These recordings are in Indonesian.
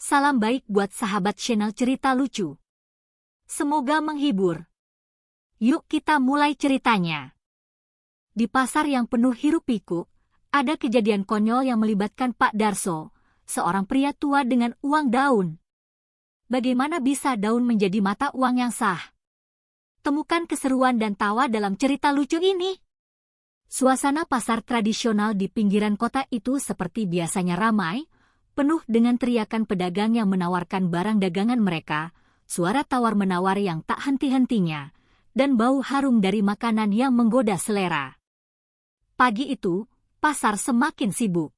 Salam baik buat sahabat channel cerita lucu. Semoga menghibur. Yuk kita mulai ceritanya. Di pasar yang penuh hiruk-pikuk, ada kejadian konyol yang melibatkan Pak Darso, seorang pria tua dengan uang daun. Bagaimana bisa daun menjadi mata uang yang sah? Temukan keseruan dan tawa dalam cerita lucu ini. Suasana pasar tradisional di pinggiran kota itu seperti biasanya ramai, penuh dengan teriakan pedagang yang menawarkan barang dagangan mereka, suara tawar-menawar yang tak henti-hentinya, dan bau harum dari makanan yang menggoda selera. Pagi itu, pasar semakin sibuk.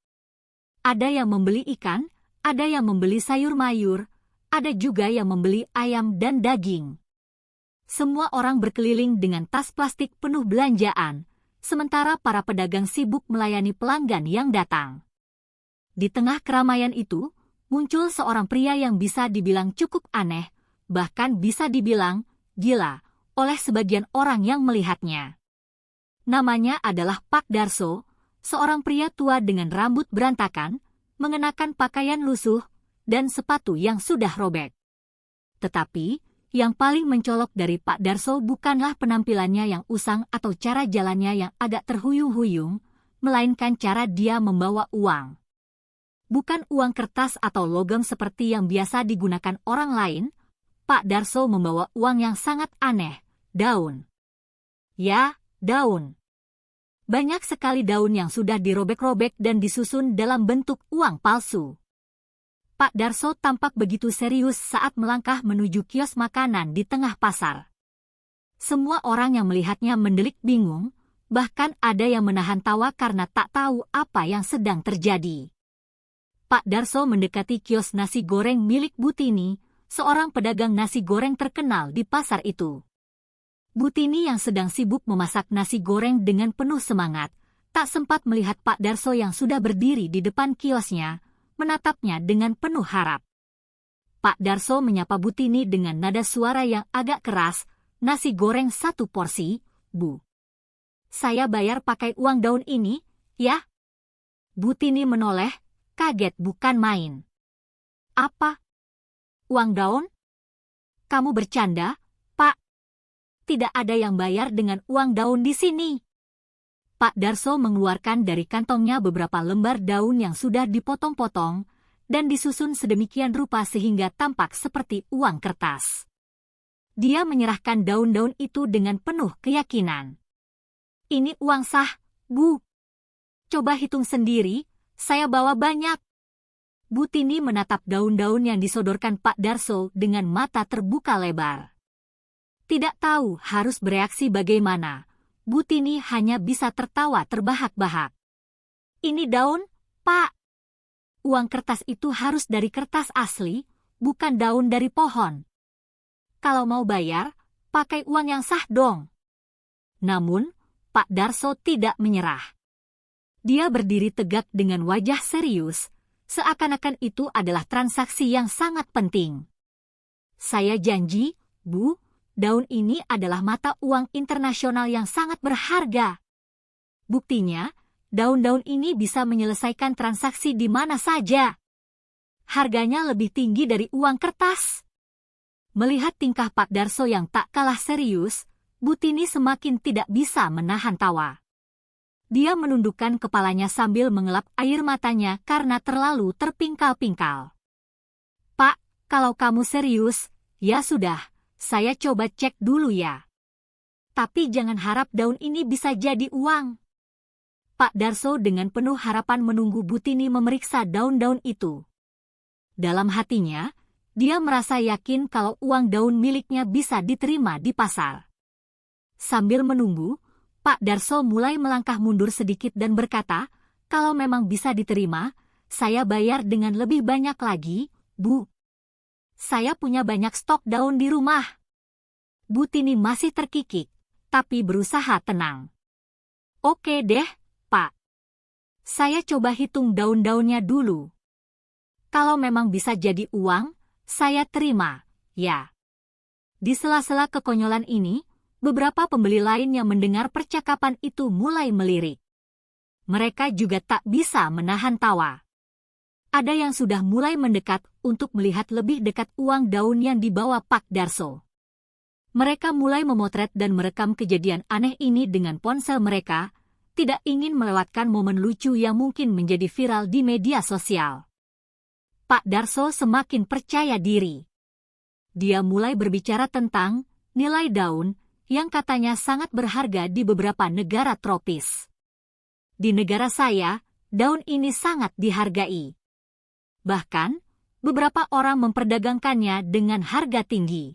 Ada yang membeli ikan, ada yang membeli sayur mayur, ada juga yang membeli ayam dan daging. Semua orang berkeliling dengan tas plastik penuh belanjaan, sementara para pedagang sibuk melayani pelanggan yang datang. Di tengah keramaian itu, muncul seorang pria yang bisa dibilang cukup aneh, bahkan bisa dibilang gila, oleh sebagian orang yang melihatnya. Namanya adalah Pak Darso, seorang pria tua dengan rambut berantakan, mengenakan pakaian lusuh, dan sepatu yang sudah robek. Tetapi, yang paling mencolok dari Pak Darso bukanlah penampilannya yang usang atau cara jalannya yang agak terhuyung-huyung, melainkan cara dia membawa uang. Bukan uang kertas atau logam seperti yang biasa digunakan orang lain, Pak Darso membawa uang yang sangat aneh, daun. Ya, daun. Banyak sekali daun yang sudah dirobek-robek dan disusun dalam bentuk uang palsu. Pak Darso tampak begitu serius saat melangkah menuju kios makanan di tengah pasar. Semua orang yang melihatnya mendelik bingung, bahkan ada yang menahan tawa karena tak tahu apa yang sedang terjadi. Pak Darso mendekati kios nasi goreng milik Butini, seorang pedagang nasi goreng terkenal di pasar itu. Butini yang sedang sibuk memasak nasi goreng dengan penuh semangat, tak sempat melihat Pak Darso yang sudah berdiri di depan kiosnya, menatapnya dengan penuh harap. Pak Darso menyapa Butini dengan nada suara yang agak keras, "Nasi goreng 1 porsi, Bu. Saya bayar pakai uang daun ini, ya?" Butini menoleh, kaget bukan main. "Apa? Uang daun? Kamu bercanda, Pak? Tidak ada yang bayar dengan uang daun di sini." Pak Darso mengeluarkan dari kantongnya beberapa lembar daun yang sudah dipotong-potong dan disusun sedemikian rupa sehingga tampak seperti uang kertas. Dia menyerahkan daun-daun itu dengan penuh keyakinan. "Ini uang sah, Bu. Coba hitung sendiri. Saya bawa banyak." Butini menatap daun-daun yang disodorkan Pak Darso dengan mata terbuka lebar. Tidak tahu harus bereaksi bagaimana, Butini hanya bisa tertawa terbahak-bahak. "Ini daun, Pak. Uang kertas itu harus dari kertas asli, bukan daun dari pohon. Kalau mau bayar, pakai uang yang sah dong." Namun, Pak Darso tidak menyerah. Dia berdiri tegak dengan wajah serius, seakan-akan itu adalah transaksi yang sangat penting. "Saya janji, Bu, daun ini adalah mata uang internasional yang sangat berharga. Buktinya, daun-daun ini bisa menyelesaikan transaksi di mana saja. Harganya lebih tinggi dari uang kertas." Melihat tingkah Pak Darso yang tak kalah serius, Butini semakin tidak bisa menahan tawa. Dia menundukkan kepalanya sambil mengelap air matanya karena terlalu terpingkal-pingkal. "Pak, kalau kamu serius, ya sudah, saya coba cek dulu ya. Tapi jangan harap daun ini bisa jadi uang." Pak Darso dengan penuh harapan menunggu Butini memeriksa daun-daun itu. Dalam hatinya, dia merasa yakin kalau uang daun miliknya bisa diterima di pasar. Sambil menunggu, Pak Darso mulai melangkah mundur sedikit dan berkata, "Kalau memang bisa diterima, saya bayar dengan lebih banyak lagi, Bu. Saya punya banyak stok daun di rumah." Butini masih terkikik, tapi berusaha tenang. "Oke deh, Pak. Saya coba hitung daun-daunnya dulu. Kalau memang bisa jadi uang, saya terima, ya." Di sela-sela kekonyolan ini, beberapa pembeli lain yang mendengar percakapan itu mulai melirik. Mereka juga tak bisa menahan tawa. ada yang sudah mulai mendekat untuk melihat lebih dekat uang daun yang dibawa Pak Darso. Mereka mulai memotret dan merekam kejadian aneh ini dengan ponsel mereka, tidak ingin melewatkan momen lucu yang mungkin menjadi viral di media sosial. Pak Darso semakin percaya diri. Dia mulai berbicara tentang nilai daun yang katanya sangat berharga di beberapa negara tropis. Di negara saya, daun ini sangat dihargai. Bahkan, beberapa orang memperdagangkannya dengan harga tinggi.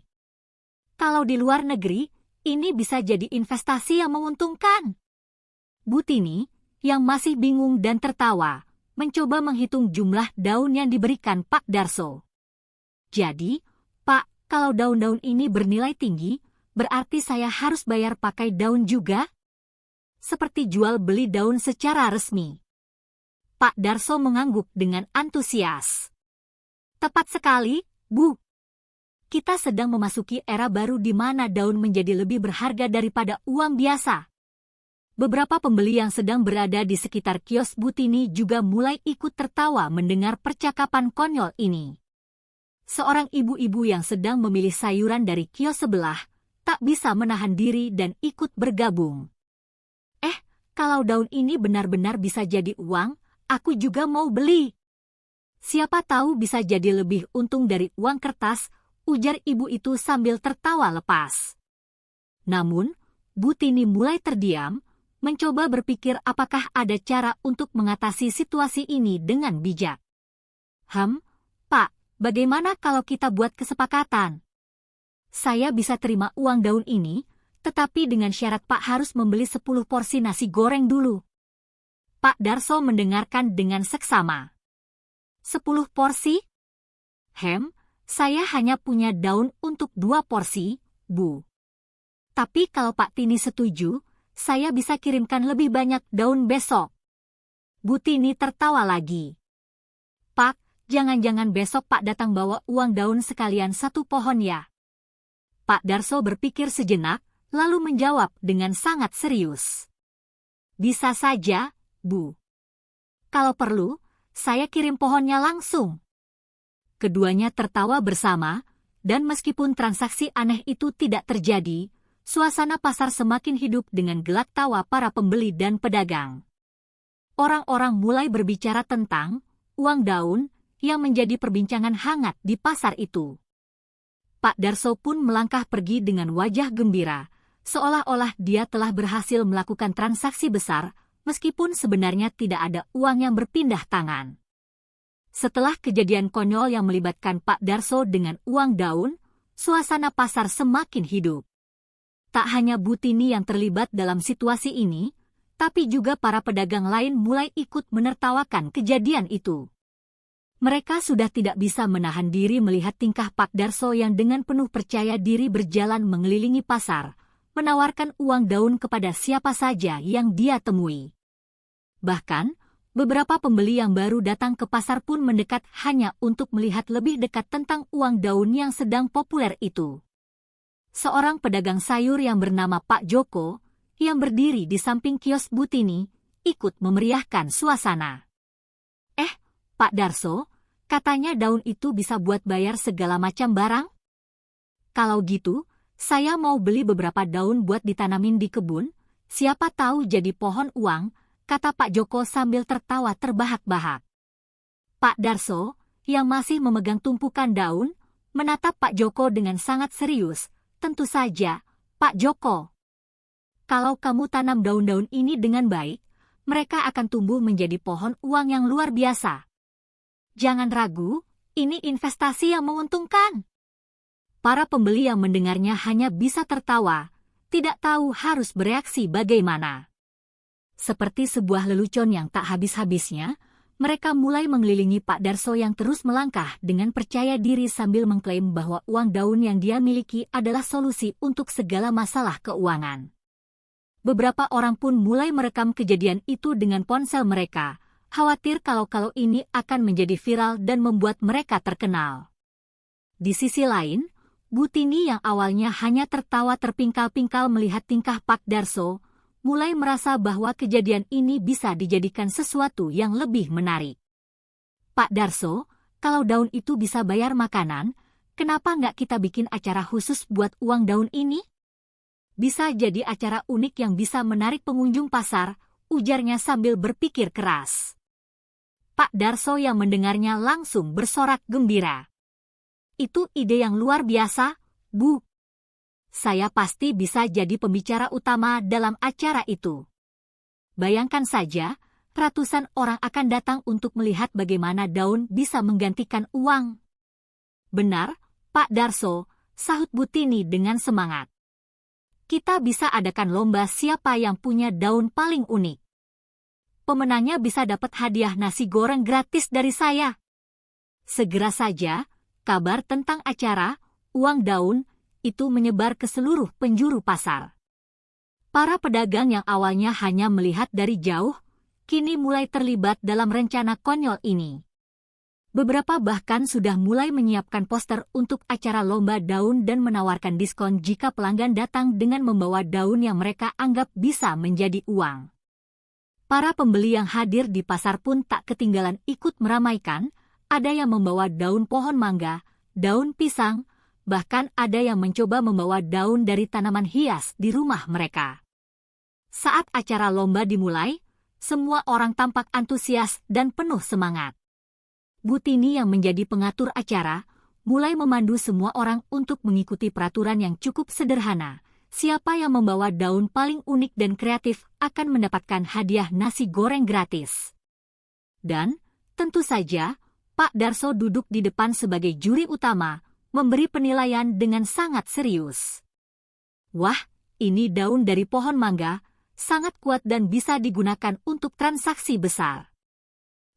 Kalau di luar negeri, ini bisa jadi investasi yang menguntungkan. Bu Tini, yang masih bingung dan tertawa, mencoba menghitung jumlah daun yang diberikan Pak Darso. Jadi, Pak, kalau daun-daun ini bernilai tinggi, berarti saya harus bayar pakai daun juga? Seperti jual beli daun secara resmi. Pak Darso mengangguk dengan antusias. Tepat sekali, Bu. Kita sedang memasuki era baru di mana daun menjadi lebih berharga daripada uang biasa. Beberapa pembeli yang sedang berada di sekitar kios Bu Tini juga mulai ikut tertawa mendengar percakapan konyol ini. Seorang ibu-ibu yang sedang memilih sayuran dari kios sebelah tak bisa menahan diri dan ikut bergabung. Kalau daun ini benar-benar bisa jadi uang, aku juga mau beli. Siapa tahu bisa jadi lebih untung dari uang kertas, ujar ibu itu sambil tertawa lepas. Namun, Bu Tini mulai terdiam, mencoba berpikir apakah ada cara untuk mengatasi situasi ini dengan bijak. Pak, bagaimana kalau kita buat kesepakatan? Saya bisa terima uang daun ini, tetapi dengan syarat Pak harus membeli 10 porsi nasi goreng dulu. Pak Darso mendengarkan dengan seksama. 10 porsi? Saya hanya punya daun untuk 2 porsi, Bu. Tapi kalau Pak Tini setuju, saya bisa kirimkan lebih banyak daun besok. Bu Tini tertawa lagi. Pak, jangan-jangan besok Pak datang bawa uang daun sekalian 1 pohon ya? Pak Darso berpikir sejenak, lalu menjawab dengan sangat serius. Bisa saja, Bu. Kalau perlu, saya kirim pohonnya langsung. Keduanya tertawa bersama, dan meskipun transaksi aneh itu tidak terjadi, suasana pasar semakin hidup dengan gelak tawa para pembeli dan pedagang. Orang-orang mulai berbicara tentang uang daun yang menjadi perbincangan hangat di pasar itu. Pak Darso pun melangkah pergi dengan wajah gembira, seolah-olah dia telah berhasil melakukan transaksi besar, meskipun sebenarnya tidak ada uang yang berpindah tangan. Setelah kejadian konyol yang melibatkan Pak Darso dengan uang daun, suasana pasar semakin hidup. Tak hanya Bu Tini yang terlibat dalam situasi ini, tapi juga para pedagang lain mulai ikut menertawakan kejadian itu. Mereka sudah tidak bisa menahan diri melihat tingkah Pak Darso yang dengan penuh percaya diri berjalan mengelilingi pasar, menawarkan uang daun kepada siapa saja yang dia temui. Bahkan, beberapa pembeli yang baru datang ke pasar pun mendekat hanya untuk melihat lebih dekat tentang uang daun yang sedang populer itu. Seorang pedagang sayur yang bernama Pak Joko, yang berdiri di samping kios Bu Tini, ikut memeriahkan suasana. Pak Darso, katanya daun itu bisa buat bayar segala macam barang? Kalau gitu, saya mau beli beberapa daun buat ditanamin di kebun, siapa tahu jadi pohon uang, kata Pak Joko sambil tertawa terbahak-bahak. Pak Darso, yang masih memegang tumpukan daun, menatap Pak Joko dengan sangat serius. Tentu saja, Pak Joko. Kalau kamu tanam daun-daun ini dengan baik, mereka akan tumbuh menjadi pohon uang yang luar biasa. Jangan ragu, ini investasi yang menguntungkan. Para pembeli yang mendengarnya hanya bisa tertawa, tidak tahu harus bereaksi bagaimana. Seperti sebuah lelucon yang tak habis-habisnya, mereka mulai mengelilingi Pak Darso yang terus melangkah dengan percaya diri sambil mengklaim bahwa uang daun yang dia miliki adalah solusi untuk segala masalah keuangan. Beberapa orang pun mulai merekam kejadian itu dengan ponsel mereka, khawatir kalau ini akan menjadi viral dan membuat mereka terkenal. Di sisi lain, Bu Tini yang awalnya hanya tertawa terpingkal-pingkal melihat tingkah Pak Darso, mulai merasa bahwa kejadian ini bisa dijadikan sesuatu yang lebih menarik. Pak Darso, kalau daun itu bisa bayar makanan, kenapa nggak kita bikin acara khusus buat uang daun ini? Bisa jadi acara unik yang bisa menarik pengunjung pasar, ujarnya sambil berpikir keras. Pak Darso yang mendengarnya langsung bersorak gembira. Itu ide yang luar biasa, Bu. Saya pasti bisa jadi pembicara utama dalam acara itu. Bayangkan saja, ratusan orang akan datang untuk melihat bagaimana daun bisa menggantikan uang. Benar, Pak Darso, sahut Butini dengan semangat. Kita bisa adakan lomba siapa yang punya daun paling unik. Pemenangnya bisa dapat hadiah nasi goreng gratis dari saya. Segera saja, kabar tentang acara, uang daun, itu menyebar ke seluruh penjuru pasar. Para pedagang yang awalnya hanya melihat dari jauh, kini mulai terlibat dalam rencana konyol ini. Beberapa bahkan sudah mulai menyiapkan poster untuk acara lomba daun dan menawarkan diskon jika pelanggan datang dengan membawa daun yang mereka anggap bisa menjadi uang. Para pembeli yang hadir di pasar pun tak ketinggalan ikut meramaikan, ada yang membawa daun pohon mangga, daun pisang, bahkan ada yang mencoba membawa daun dari tanaman hias di rumah mereka. Saat acara lomba dimulai, semua orang tampak antusias dan penuh semangat. Butini yang menjadi pengatur acara, mulai memandu semua orang untuk mengikuti peraturan yang cukup sederhana. Siapa yang membawa daun paling unik dan kreatif akan mendapatkan hadiah nasi goreng gratis. Dan, tentu saja, Pak Darso duduk di depan sebagai juri utama, memberi penilaian dengan sangat serius. Wah, ini daun dari pohon mangga, sangat kuat dan bisa digunakan untuk transaksi besar.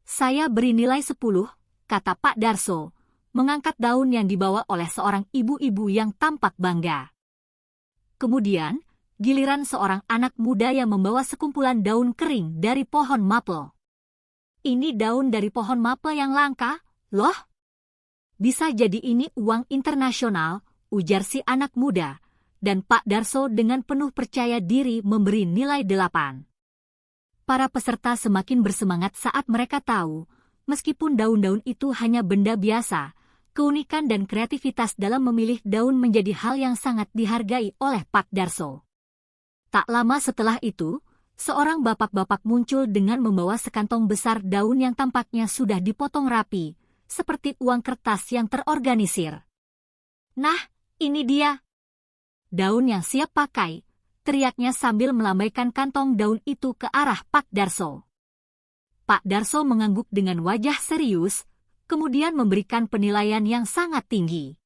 Saya beri nilai 10, kata Pak Darso, mengangkat daun yang dibawa oleh seorang ibu-ibu yang tampak bangga. Kemudian, giliran seorang anak muda yang membawa sekumpulan daun kering dari pohon maple. Ini daun dari pohon maple yang langka, loh. Bisa jadi ini uang internasional, ujar si anak muda, dan Pak Darso dengan penuh percaya diri memberi nilai 8. Para peserta semakin bersemangat saat mereka tahu, meskipun daun-daun itu hanya benda biasa, keunikan dan kreativitas dalam memilih daun menjadi hal yang sangat dihargai oleh Pak Darso. Tak lama setelah itu, seorang bapak-bapak muncul dengan membawa sekantong besar daun yang tampaknya sudah dipotong rapi, seperti uang kertas yang terorganisir. Nah, ini dia. Daun yang siap pakai, teriaknya sambil melambaikan kantong daun itu ke arah Pak Darso. Pak Darso mengangguk dengan wajah serius, kemudian memberikan penilaian yang sangat tinggi.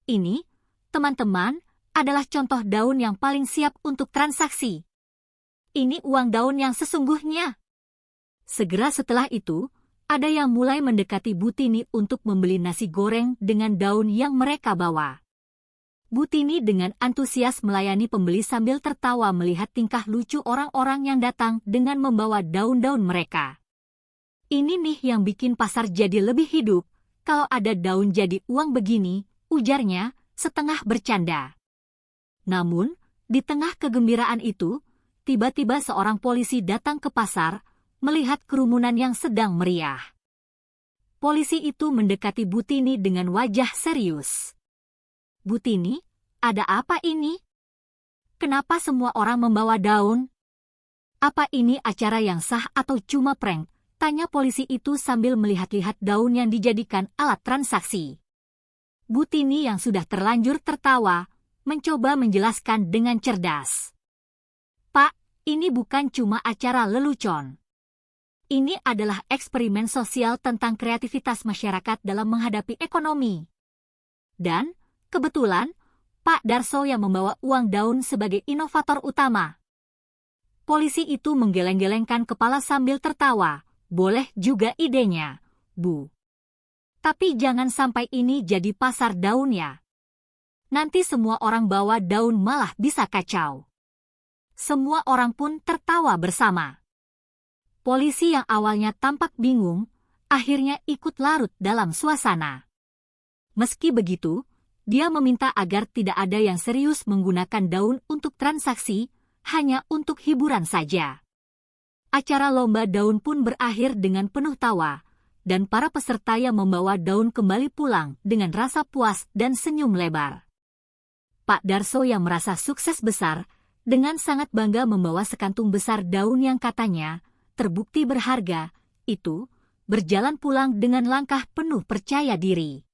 Ini, teman-teman, adalah contoh daun yang paling siap untuk transaksi. Ini uang daun yang sesungguhnya. Segera setelah itu, ada yang mulai mendekati Butini untuk membeli nasi goreng dengan daun yang mereka bawa. Butini dengan antusias melayani pembeli sambil tertawa melihat tingkah lucu orang-orang yang datang dengan membawa daun-daun mereka. Ini nih yang bikin pasar jadi lebih hidup, kalau ada daun jadi uang begini, ujarnya, setengah bercanda. Namun, di tengah kegembiraan itu, tiba-tiba seorang polisi datang ke pasar, melihat kerumunan yang sedang meriah. Polisi itu mendekati Butini dengan wajah serius. Butini, ada apa ini? Kenapa semua orang membawa daun? Apa ini acara yang sah atau cuma prank? Tanya polisi itu sambil melihat-lihat daun yang dijadikan alat transaksi. Butini yang sudah terlanjur tertawa, mencoba menjelaskan dengan cerdas. Pak, ini bukan cuma acara lelucon. Ini adalah eksperimen sosial tentang kreativitas masyarakat dalam menghadapi ekonomi. Dan, kebetulan, Pak Darso yang membawa uang daun sebagai inovator utama. Polisi itu menggeleng-gelengkan kepala sambil tertawa. Boleh juga idenya, Bu. Tapi jangan sampai ini jadi pasar daun ya. Nanti semua orang bawa daun malah bisa kacau. Semua orang pun tertawa bersama. Polisi yang awalnya tampak bingung, akhirnya ikut larut dalam suasana. Meski begitu, dia meminta agar tidak ada yang serius menggunakan daun untuk transaksi, hanya untuk hiburan saja. Acara lomba daun pun berakhir dengan penuh tawa, dan para peserta yang membawa daun kembali pulang dengan rasa puas dan senyum lebar. Pak Darso yang merasa sukses besar, dengan sangat bangga membawa sekantung besar daun yang katanya terbukti berharga, itu berjalan pulang dengan langkah penuh percaya diri.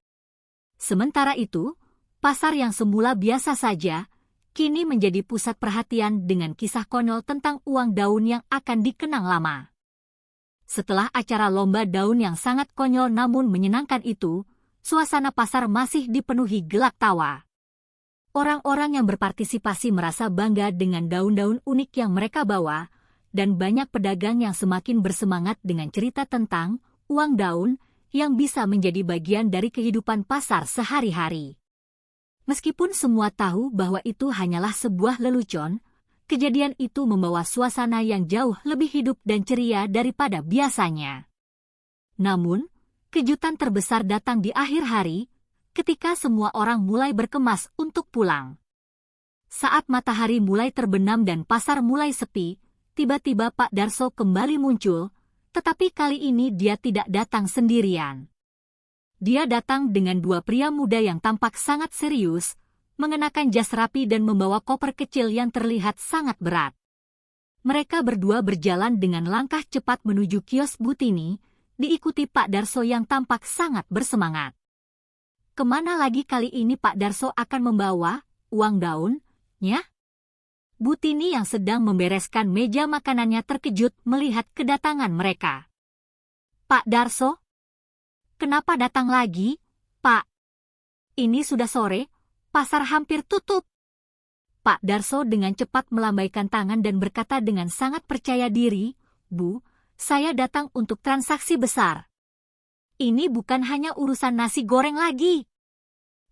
Sementara itu, pasar yang semula biasa saja, kini menjadi pusat perhatian dengan kisah konyol tentang uang daun yang akan dikenang lama. Setelah acara lomba daun yang sangat konyol namun menyenangkan itu, suasana pasar masih dipenuhi gelak tawa. Orang-orang yang berpartisipasi merasa bangga dengan daun-daun unik yang mereka bawa, dan banyak pedagang yang semakin bersemangat dengan cerita tentang uang daun yang bisa menjadi bagian dari kehidupan pasar sehari-hari. Meskipun semua tahu bahwa itu hanyalah sebuah lelucon, kejadian itu membawa suasana yang jauh lebih hidup dan ceria daripada biasanya. Namun, kejutan terbesar datang di akhir hari, ketika semua orang mulai berkemas untuk pulang. Saat matahari mulai terbenam dan pasar mulai sepi, tiba-tiba Pak Darso kembali muncul, tetapi kali ini dia tidak datang sendirian. Dia datang dengan dua pria muda yang tampak sangat serius, mengenakan jas rapi dan membawa koper kecil yang terlihat sangat berat. Mereka berdua berjalan dengan langkah cepat menuju kios Butini, diikuti Pak Darso yang tampak sangat bersemangat. Kemana lagi kali ini Pak Darso akan membawa uang daunnya? Butini yang sedang membereskan meja makanannya terkejut melihat kedatangan mereka. Pak Darso? Kenapa datang lagi, Pak? Ini sudah sore, pasar hampir tutup. Pak Darso dengan cepat melambaikan tangan dan berkata dengan sangat percaya diri, Bu, saya datang untuk transaksi besar. Ini bukan hanya urusan nasi goreng lagi.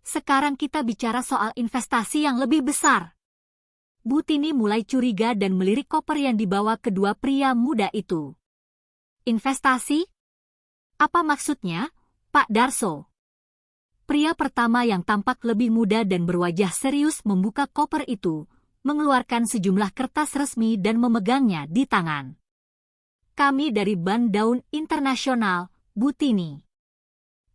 Sekarang kita bicara soal investasi yang lebih besar. Butini mulai curiga dan melirik koper yang dibawa kedua pria muda itu. Investasi? Apa maksudnya, Pak Darso? Pria pertama yang tampak lebih muda dan berwajah serius membuka koper itu, mengeluarkan sejumlah kertas resmi dan memegangnya di tangan. Kami dari Bank Daun Internasional, Butini.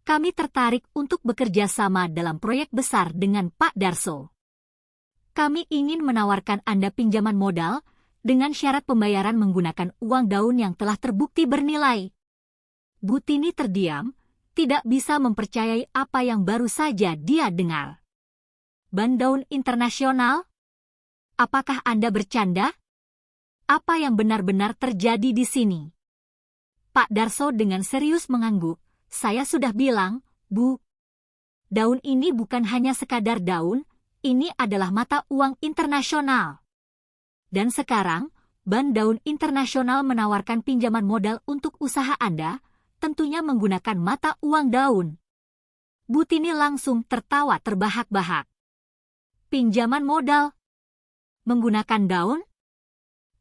Kami tertarik untuk bekerja sama dalam proyek besar dengan Pak Darso. Kami ingin menawarkan Anda pinjaman modal dengan syarat pembayaran menggunakan uang daun yang telah terbukti bernilai. Butini terdiam, tidak bisa mempercayai apa yang baru saja dia dengar. Bank Daun Internasional? Apakah Anda bercanda? Apa yang benar-benar terjadi di sini? Pak Darso dengan serius mengangguk. Saya sudah bilang, Bu. Daun ini bukan hanya sekadar daun, ini adalah mata uang internasional. Dan sekarang, Bank Daun Internasional menawarkan pinjaman modal untuk usaha Anda, tentunya menggunakan mata uang daun. Butini langsung tertawa terbahak-bahak. Pinjaman modal? Menggunakan daun?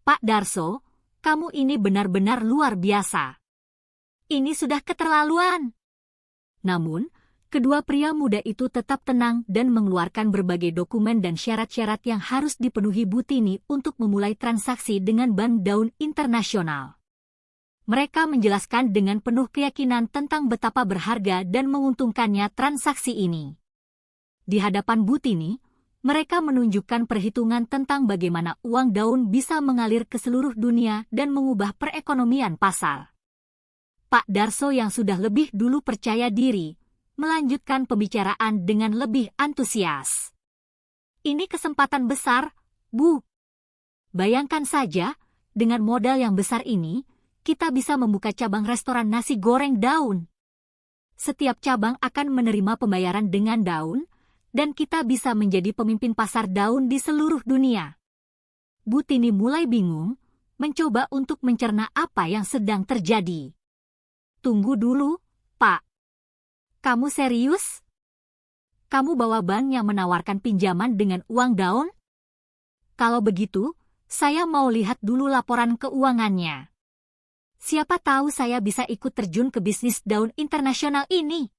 Pak Darso, kamu ini benar-benar luar biasa. Ini sudah keterlaluan. Namun, kedua pria muda itu tetap tenang dan mengeluarkan berbagai dokumen dan syarat-syarat yang harus dipenuhi Butini untuk memulai transaksi dengan Bank Daun Internasional. Mereka menjelaskan dengan penuh keyakinan tentang betapa berharga dan menguntungkannya transaksi ini. Di hadapan Butini, mereka menunjukkan perhitungan tentang bagaimana uang daun bisa mengalir ke seluruh dunia dan mengubah perekonomian pasar. Pak Darso yang sudah lebih dulu percaya diri, melanjutkan pembicaraan dengan lebih antusias. Ini kesempatan besar, Bu. Bayangkan saja, dengan modal yang besar ini, kita bisa membuka cabang restoran nasi goreng daun. Setiap cabang akan menerima pembayaran dengan daun, dan kita bisa menjadi pemimpin pasar daun di seluruh dunia. Butini mulai bingung, mencoba untuk mencerna apa yang sedang terjadi. Tunggu dulu, Pak. Kamu serius? Kamu bawa bank yang menawarkan pinjaman dengan uang daun? Kalau begitu, saya mau lihat dulu laporan keuangannya. Siapa tahu saya bisa ikut terjun ke bisnis daun internasional ini.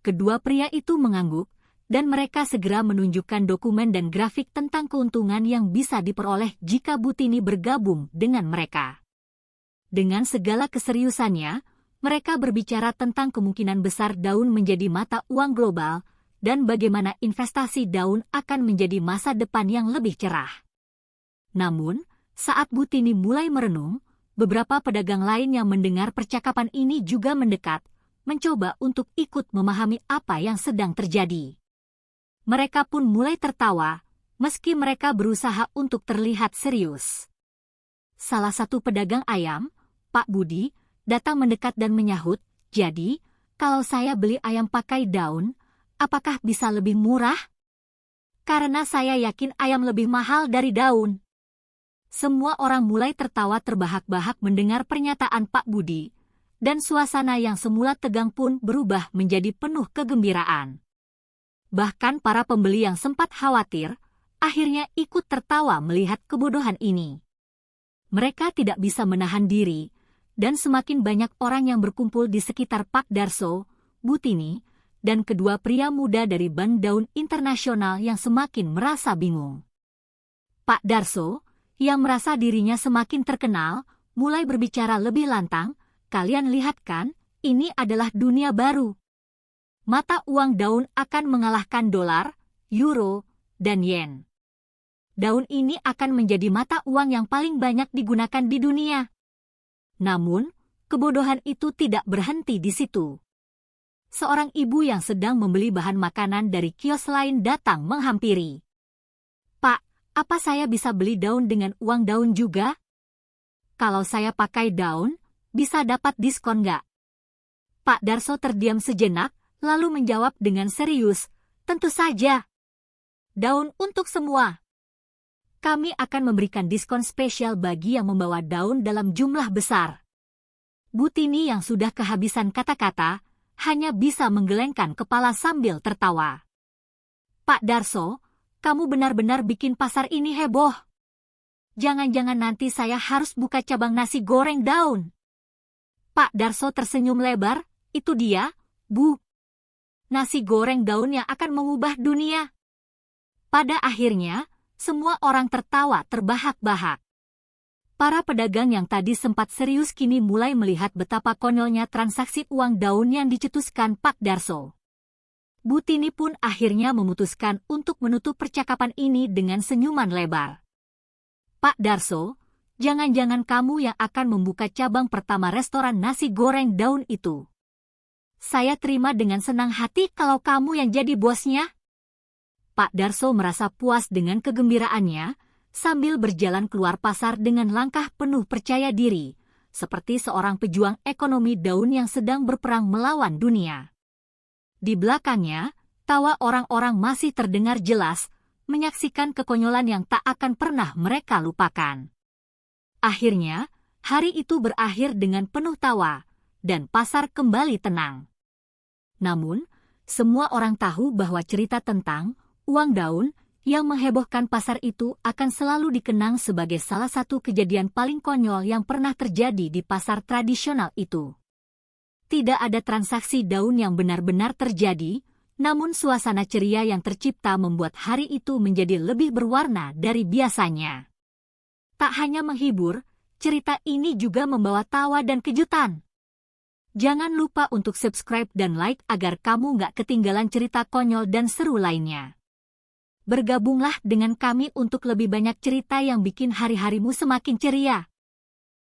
Kedua pria itu mengangguk, dan mereka segera menunjukkan dokumen dan grafik tentang keuntungan yang bisa diperoleh jika Butini bergabung dengan mereka. Dengan segala keseriusannya, Mereka berbicara tentang kemungkinan besar daun menjadi mata uang global dan bagaimana investasi daun akan menjadi masa depan yang lebih cerah. Namun, saat Bu Tini mulai merenung, beberapa pedagang lain yang mendengar percakapan ini juga mendekat, mencoba untuk ikut memahami apa yang sedang terjadi. Mereka pun mulai tertawa, meski mereka berusaha untuk terlihat serius. Salah satu pedagang ayam, Pak Budi, datang mendekat dan menyahut, "Jadi, kalau saya beli ayam pakai daun, apakah bisa lebih murah? Karena saya yakin ayam lebih mahal dari daun." Semua orang mulai tertawa terbahak-bahak mendengar pernyataan Pak Budi, dan suasana yang semula tegang pun berubah menjadi penuh kegembiraan. Bahkan para pembeli yang sempat khawatir, akhirnya ikut tertawa melihat kebodohan ini. Mereka tidak bisa menahan diri, dan semakin banyak orang yang berkumpul di sekitar Pak Darso, Bu Tini, dan kedua pria muda dari Bank Daun Internasional yang semakin merasa bingung. Pak Darso, yang merasa dirinya semakin terkenal, mulai berbicara lebih lantang, "Kalian lihat kan, ini adalah dunia baru. Mata uang daun akan mengalahkan dolar, euro, dan yen. Daun ini akan menjadi mata uang yang paling banyak digunakan di dunia." Namun, kebodohan itu tidak berhenti di situ. Seorang ibu yang sedang membeli bahan makanan dari kios lain datang menghampiri. "Pak, apa saya bisa beli daun dengan uang daun juga? Kalau saya pakai daun, bisa dapat diskon nggak?" Pak Darso terdiam sejenak, lalu menjawab dengan serius, "Tentu saja. Daun untuk semua. Kami akan memberikan diskon spesial bagi yang membawa daun dalam jumlah besar." Bu Tini yang sudah kehabisan kata-kata, hanya bisa menggelengkan kepala sambil tertawa. "Pak Darso, kamu benar-benar bikin pasar ini heboh. Jangan-jangan nanti saya harus buka cabang nasi goreng daun." Pak Darso tersenyum lebar, "Itu dia, Bu. Nasi goreng daun yang akan mengubah dunia." Pada akhirnya, semua orang tertawa terbahak-bahak. Para pedagang yang tadi sempat serius kini mulai melihat betapa konyolnya transaksi uang daun yang dicetuskan Pak Darso. Bu Tini pun akhirnya memutuskan untuk menutup percakapan ini dengan senyuman lebar. "Pak Darso, jangan-jangan kamu yang akan membuka cabang pertama restoran nasi goreng daun itu. Saya terima dengan senang hati kalau kamu yang jadi bosnya." Pak Darso merasa puas dengan kegembiraannya, sambil berjalan keluar pasar dengan langkah penuh percaya diri, seperti seorang pejuang ekonomi daun yang sedang berperang melawan dunia. Di belakangnya, tawa orang-orang masih terdengar jelas, menyaksikan kekonyolan yang tak akan pernah mereka lupakan. Akhirnya, hari itu berakhir dengan penuh tawa, dan pasar kembali tenang. Namun, semua orang tahu bahwa cerita tentang uang daun yang menghebohkan pasar itu akan selalu dikenang sebagai salah satu kejadian paling konyol yang pernah terjadi di pasar tradisional itu. Tidak ada transaksi daun yang benar-benar terjadi, namun suasana ceria yang tercipta membuat hari itu menjadi lebih berwarna dari biasanya. Tak hanya menghibur, cerita ini juga membawa tawa dan kejutan. Jangan lupa untuk subscribe dan like agar kamu nggak ketinggalan cerita konyol dan seru lainnya. Bergabunglah dengan kami untuk lebih banyak cerita yang bikin hari-harimu semakin ceria.